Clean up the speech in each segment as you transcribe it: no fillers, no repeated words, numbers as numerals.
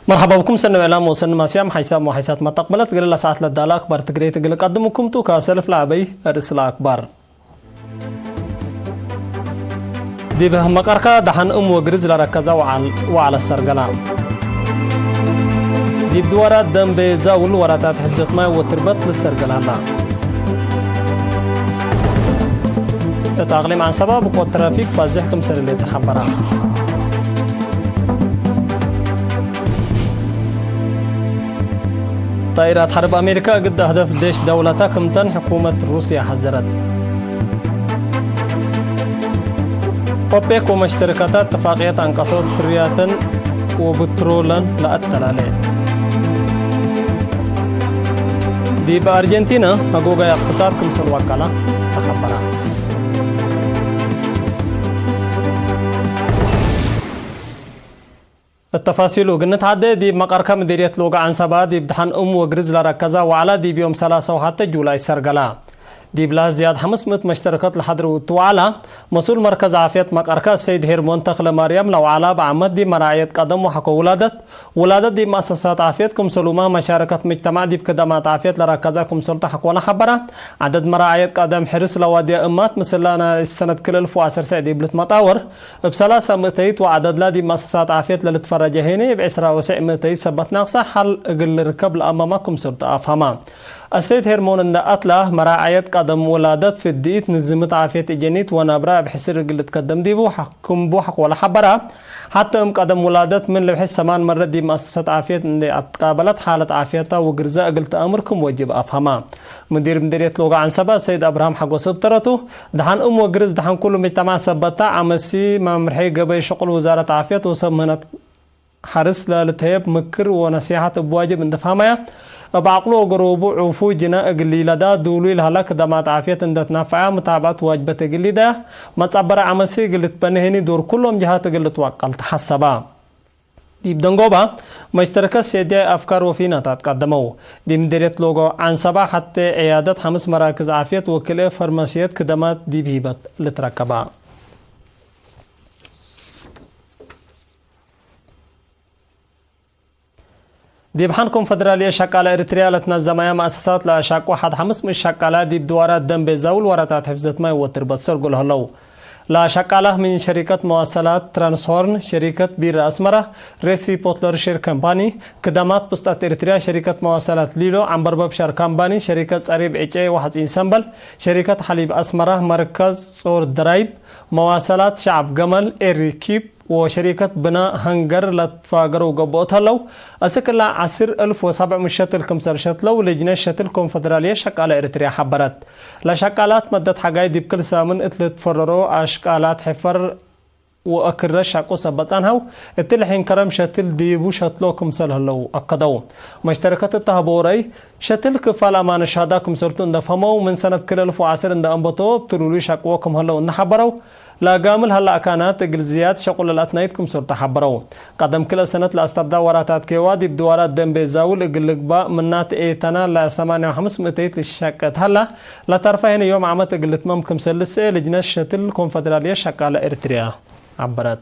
مرحبا بكم سنة إعلام وسنة ماسيام حيسام وحيسات ما تقبلت قل الله ساعات للدالة أكبر تقريت قل قدمكم تو كاسلف لعبي الرسالة أكبر دي بهم مقاركة دحن وقرز لركزة وعلى السرقلام دي بدورات دم بزاول وراتات حجة ماء وتربط للسرقلام تتعلم عن سبب قوة الترافيك فازحكم سر اللي تحبرها طائرات حرب أمريكا قد أهدف ديش دولتها كمتن حكومة روسيا حذرت أوبيك ومشتركات اتفاقية انقصاد فريات وبترولا لأتلالي دي بأرجنتينا حقوق اقتصاد كمسل وكالة تخبرها التفاصيل وقلنا عدد دي مقاركة مديرية لوقا عن سبا دي بدحن وقرز لركزة وعلى دي بيوم 3 وحتى جولاي سرقلا دي بلا زياد 500 مشتركات لحضر وعلى مسؤول مركز عافية مقاركة السيد هيرمون تخل مريم لو على بعمد دي مراعية قدم وحكو ولادت دي مؤسسات عافيتكم سلوما مشاركة مجتمع دي بكدمات عافية لركزاكم سلطة حكونا حبرة عدد مراعية قدم حرس لوادي أمات مثلنا السنة كل 1010 سعدي بلت مطاور بسلاسة متيت وعدد لا دي مؤسسات عافية للتفرج هيني بعسرة وسع متيت سبت ناقصة حل اقل ركب لأمامكم سلطة أفهما السيد هيرمون ان أطلع مراعية قدم ولادت في الديت نزمت عافية إجانيت ونابرا بحسر قلة قدم دي بوحكم بوحك ولا حبرا حتى قدم ولادت من لبحث سمان مرة دي مؤسسة عافية ان اتقابلت حالة عافيتها وقرزاء قلت أمركم وجب أفهما مديرية لوقا عن سبا السيد أبراهام حقو سبترته دحان وقرز دحان كله مجتمع سبتا عمسي ما مرحي قبل شغل وزارة عافية وسمهنت حرس للتهيب مكر ونصيحة بواجب ان تفهمها بعقلو قروبو عفو جنا قليلا دا دولي الهلاك دمات عافية اندت نافعة متابعة واجبة قليدا ما تعبر عمسي قلت بنهني دور كلهم جهات قلت وقل تحسبا دي بدنقوبا مشتركة سيدية أفكار وفينا تتقدموا دي مديرية لوغو عن سبا حتى عيادة 5 مراكز عافية وكلية فرماسيات كدمات دي بهيبت لتركبا دي بحنكم فدرالية شكالة إريتريا لتنظم يا مؤسسات لأشاك واحد 5 من الشكالة دي بدوارات دم بزاول وراتات حفظت ماء وتربط سرقل هلو لا شكالة من شركة مواصلات ترانسهورن شركة بير أسمرة ريسي بوتلر شير كمباني كدامات بوستات إريتريا شركة مواصلات ليلو عنبرباب شير كمباني شركة قريب إيجاي واحد إنسانبل شركة حليب أسمرة مركز صور درايب مواصلات شعب جمل إيريكيب وشركة بناء هنجر لتفاجر وقبوتها لو أسكلا 10,007 شتل كمسر شتلو لجنة شتل كونفدرالية شكالة إريتريا حبرت لشكالات مدت حقاي دي بكل سامن اتلت فررو أشكالات حفر وأكرر شاكو سبتانهو اتلحين كرم شتل ديبو شتلو كمسر هلو أقدو مشتركة التهبوري شتل كفال أمان الشهادة كمسرتون دفهمو من سنة كل 1010 اند أنبطو بترولي شاكوكم هلو نحبرو لا قامل هلا كانت الزياد شغل الاتنايتكم صرت تحبروا قدم كل سنه لاستبدا وراتات كيوادي بدوارات دم بيزاول اقلقبا منات ايتنا لا 8500 الشقت هلا لا ترفعين يوم عمت قلت ممكن سلسه لجنه شتل كونفدراليه شقاله اريتريا عبرت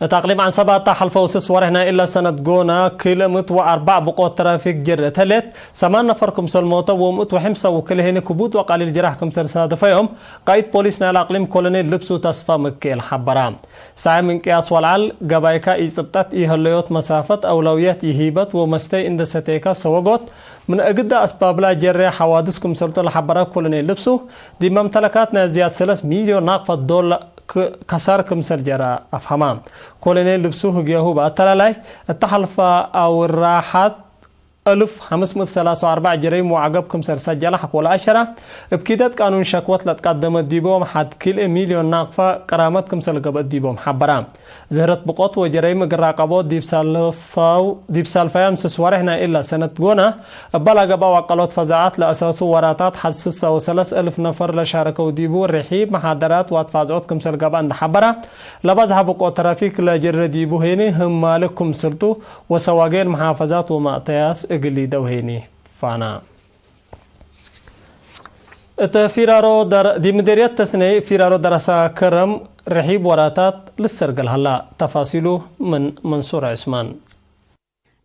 تقريبا عن 17 فوسس ورهنا إلا سنة قونا كيلومتر و4 بقوة ترافيك جر تلت 8 نفركم سلموتا ومت وحمسة وكلهن كبوت وقليل جراحكم سرسادة فيهم قايد بوليسنا الأقليم كولونيل لبسو تصفى مكي الحبرام ساعة من قياس والعال قبايكا إيصبتات إيهاليوت مسافة أولويات إيهيبت ومستي إندستيكا سوغوت من أجد أسباب لا جرى حوادثكم سلطة الحبرة كولونيل لبسو دي ممتلكاتنا زياد 3 مليون ناقفة دولار كسر كمسر جرى أفهمان كولونيل لبسوه جيهو بأتلالاي التحلفة أو الراحات 1543 جريم وعقبكم سجل حق ولا 10 بكيدات قانون شكوت لتقدم ديبوم حد كل مليون ناقفة كرامتكم سلقب ديبوم حبرام زهرت بقوت وجريم قراقبو ديب سالفايام سسوارهنا إلا سنة قونا بلغبا وقلوت فزاعات لأساسو وراتات حدث 3000 نفر لشاركو ديبو رحيب محاضرات واتفازعوتكم سلقبا عند حبرا لبزها بقوت ترافيك لجر ديبو هيني هم مالكم سلطو وسواقين محافظات ومعطياس اقلي دوهيني فانا فيرارو در دي مديريات تسني فيرارو دراسة كرم رحيب وراتات للسرقل هلا تفاصيله من منصور عثمان.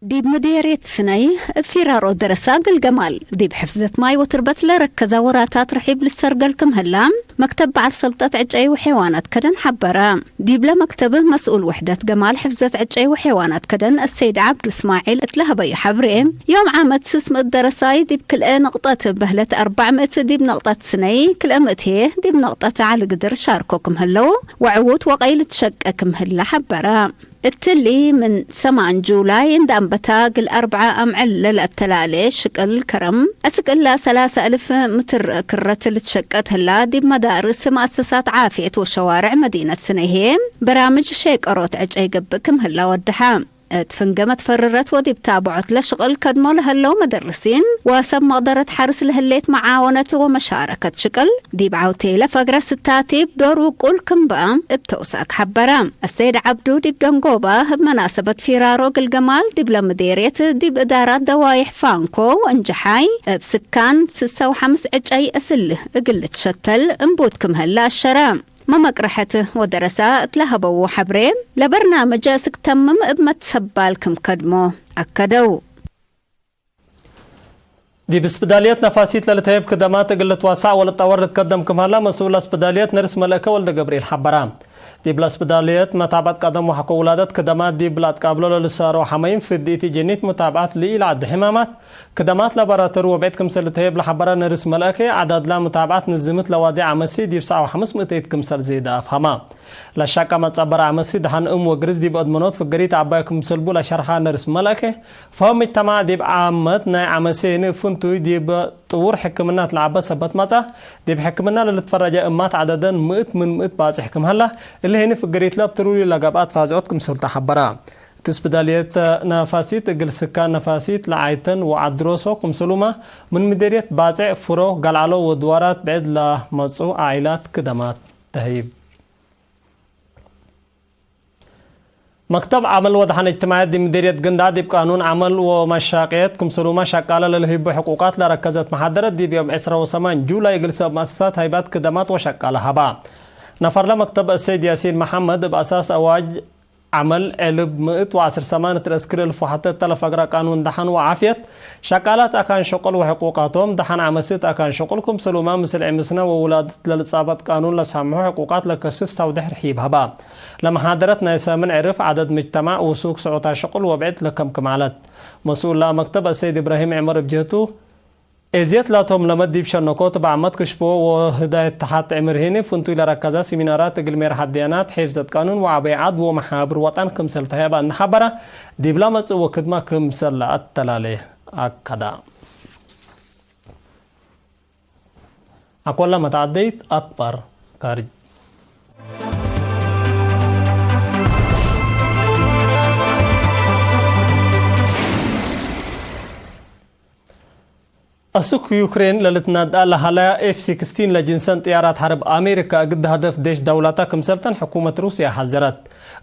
ديب مديرية سني فرارو درسا الجمال ديب حفظة ماي وتربت لركزا وراتات رحيب للسرقل كم هلام مكتب بعد سلطة عجاي وحيوانات كدن حبرا ديب لا مكتبه مسؤول وحدة جمال حفظة عجاي وحيوانات كدن السيد عبد اسماعيل اتلها بي حبريم يوم عامت سسم الدرساي ديب كل نقطة بهلة 400 ديب نقطة سني كل هي ديب نقطة على قدر شاركوكم هلو وعوت وقيل تشككم هلا حبرا التلي من 8 جولاي اندام بتاق 4 أمعل للتلالي شكل كرم أسكلا 3000 متر كرة لتشكت هلا دي بمدارس مؤسسات عافية وشوارع مدينة سنيهيم برامج شيك أروت عجي قبكم هلا ودحام تفنقمت فررت ودي بتابعت لشغل كدمو لهلو مدرسين وسب مقدرة حرس لهليت معاونة ومشاركة شكل دي بعوتي لفقرة ستاتي بدور وقول كم بقى بتوساك حبرام السيد عبدو دي بدنقوبة بمناسبة فرارو الجمال دي بلا مديرية دي بإدارات دوايح فانكو وانجحاي بسكان 6 عجي أسله قلت شتل انبوتكم هلا الشرام ما مقرحته ودرسات لهبو حبريم لبرنامج اسك تمم بمتسبالكم كدمو أكدو دي بسبداليات نفاسيت للتهيب كدمات قلت واسع ولتطور تقدم كمهلا مسؤول اسبداليات نرس ملكة ولد قبريل حبرام دي بلا اسبداليات متابعت قدم وحكو ولادات كدمات دي بلاد قابلو للسارو حمايم في الديتي جنيت متابعات لإلعاد حمامات كدمات لابراتور وبعد كمسل تهيب لحبرا نرس ملكة عدد لا متابعات نزمت لوادي عمسي دي بساعة وحمس متيت كمسل زيدا أفهما لشاكا متصبر عمسي دهان وقرز دي بأدمنوت فقريت عبايا كمسل بولا شرحا نرس ملكة فهم اجتماع دي بعامت ناي عمسي نفنتو دي بطور حكمنات لعبا سبت ماتا دي بحكمنا للتفرج امات عددا مئت من مئت باز حكم هلا اللي هنا فقريت لاب ترولي لقابات فازعوت كمسل تحبرا تسبداليات نفاسيت قل سكان نفاسيت لعيتن وعدروسو كمسلوما من مديرية بازع فرو قلعلو ودوارات بعد لمصو عائلات كدمات تهيب مكتب عمل وضحان اجتماعات دي مديرية قندادي بقانون عمل ومشاقيات كمسلوما شاقالة للهيب حقوقات لركزت محاضرة دي بيوم 28 جولاي يقلس مؤسسات هيبات كدمات وشاقالة هبا نفر لمكتب السيد ياسين محمد بأساس أواج عمل علب 110 سمانة تذكر الفحطة تلف أجرا قانون دحن وعافية شكالات أكان شغل وحقوقاتهم دحن عمسيت أكان شغلكم سلوما مثل عمسنا وولادة للإصابات قانون لسامحوا حقوقات لكسس توضيح رحيب هبا لما حضرتنا يسامن عرف عدد مجتمع وسوق سعوتا شغل وبعد لكم كمالات مسؤول لا مكتب السيد إبراهيم عمر بجهته ازيت لاتهم لمدي بشنكوت بعمد كشبو وهداية تحت عمر هيني فنتو إلى ركزة سيمينارات قلمير حديانات حفظة قانون وعبيعات ومحابر وطن كمسل تهيبا النحبرة دبلامت وكدما كمسل التلالي أكدا أقول لما تعديت أكبر كارج أسوك يوكرين للتناد لها F-16 لجنسان طيارات حرب أمريكا قد هدف ديش دولتا كمسلتن حكومة روسيا حذرت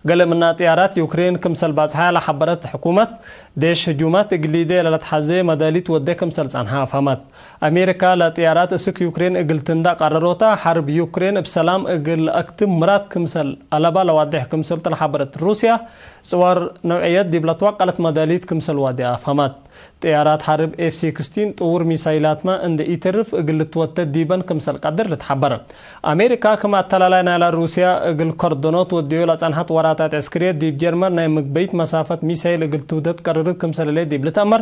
قال من طيارات يوكرين كمسل بازحها لحبرت حكومة ديش هجومات إقليدية لتحزي مداليت ودي كمسل عنها فهمت أمريكا لطيارات أسوك يوكرين إقل تندا قرروتا حرب يوكرين بسلام إقل أكتم مرات كمسل ألبا لوادح كمسل تلحبرت روسيا صور نوعيات دي بلتوقلت مداليت كمسل وادي فهمت طيارات حرب F-16 طور ميسايلات ما عند يترف اقل توتد ديبان كمسل قدر لتحبر أمريكا كما تلالينا على روسيا اقل كردونات وديولات انحط وراتات عسكرية ديب جرمر نايمك بيت مسافة ميسايل اقل تودت قررت كمسل اللي ديب لتأمر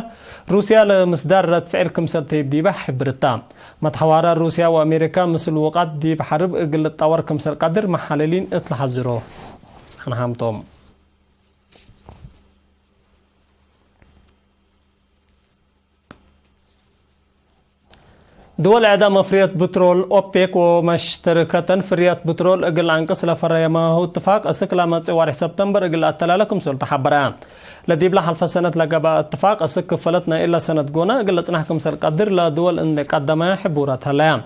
روسيا لمصدر رد فعل كمسل تيب ديبا حبرتا متحوارا روسيا وأمريكا مثل وقت ديب حرب اقل الطور كمسل قدر محللين اطلح الزرو سنهام توم دول اعدام فريات بترول اوبيك ومشتركة فريات بترول اقل عنقص لفريا ما هو اتفاق اسكلا مصوار سبتمبر اقل اتلالكم سلطة حبرا لدي بلا حلفة سنة لقبا اتفاق اسك فلتنا الا سنة قونا اقل اصنحكم سل قدر لدول ان قدما حبوراتها لا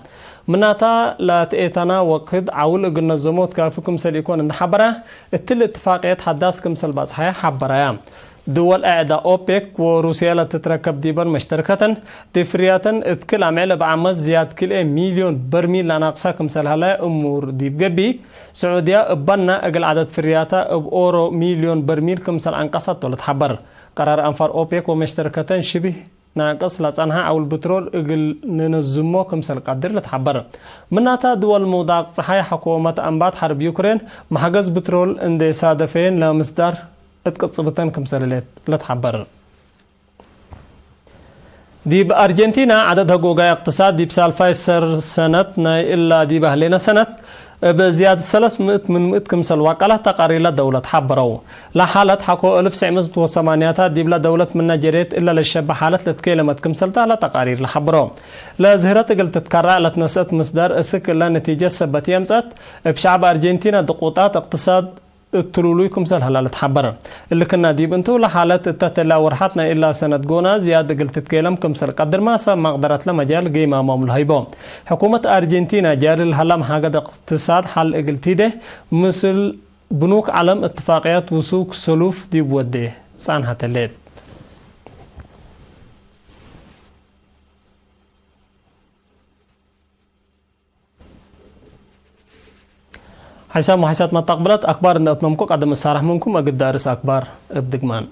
مناتا لا تئتنا وقد عول اقل نظموت كافكم سل يكون ان حبرا التل اتفاقيات حداثكم سل باسحي حبرا دول أعداء أوبك وروسيا لتتركب ديبا مشتركة تفريات اتكل عمل بعمز زياد كل مليون برميل لناقصة كمثال هلا أمور ديب جبي سعودية بنا أقل عدد فرياتا بأورو مليون برميل كمثال أنقصت ولا تحبر قرار أنفار أوبك ومشتركة شبه ناقص لصنها أو البترول أقل ننزمه كمثال قدر لتحبر مناتا دول موضاق صحيح حكومة أنبات حرب يوكرين محجز بترول اندي صادفين لمصدر اتقصبتن كمثال لتحبر دي بأرجنتينا عددها جوجا اقتصاد دي بسالفايسر سنتنا إلا دي بهلنا سنة بزيادة 300 من 100 كمثال وقالة تقارير لدولة حبرو لا حالة حكو 1908 دي بلا دولة من نجريت إلا للشبه حالة لتكلمت كمثال تالا تقارير لحبرو لا زهرة قلت تتكرع لتنسأت مصدر اسك لا نتيجة سبت يمسات بشعب أرجنتينا ضغوطات اقتصاد التلولوي كمثال هلا لتحبر اللي كنا ديب انتو لحالات التتلا ورحتنا إلا سنة قونا زيادة قلت تتكلم كمثال قدر ما سا مقدرت لمجال قيمة مامل هايبو حكومة أرجنتينا جاري الهلام حاجة اقتصاد حل قلتي ده مثل بنوك علم اتفاقيات وسوق سلوف ديب وده سانها تلات حسام وحسات ما تقبلت أخبار أن أتممكم قدم الصارح منكم أقد دارس أخبار ابدقمان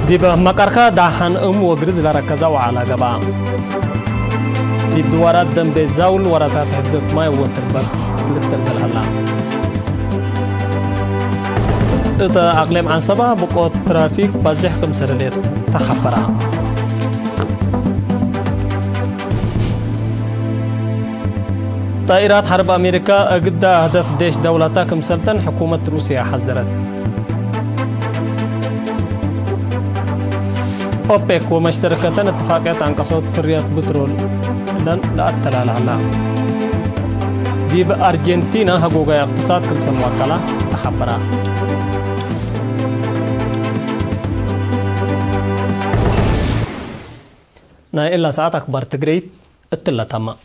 ديبا مقاركا داحان وقرز لركزا وعلى قبا ديب دوارات دم بيزاول وراتات حفظت ماي وتربر للسلقل هلا إتا أقليم عن سبا بقوة ترافيك بازيحكم سرليت تخبرها طائرات حرب أمريكا قد هدف ديش دولتها كمثلتن حكومة روسيا حذرت أوبك ومشتركة اتفاقيات عن قصوت فريات بترول لن لا أتلا لها دي بأرجنتينا حقوقا اقتصاد كمثل وكالة تخبرها نا إلا ساعات أخبار تقريت اتلا تما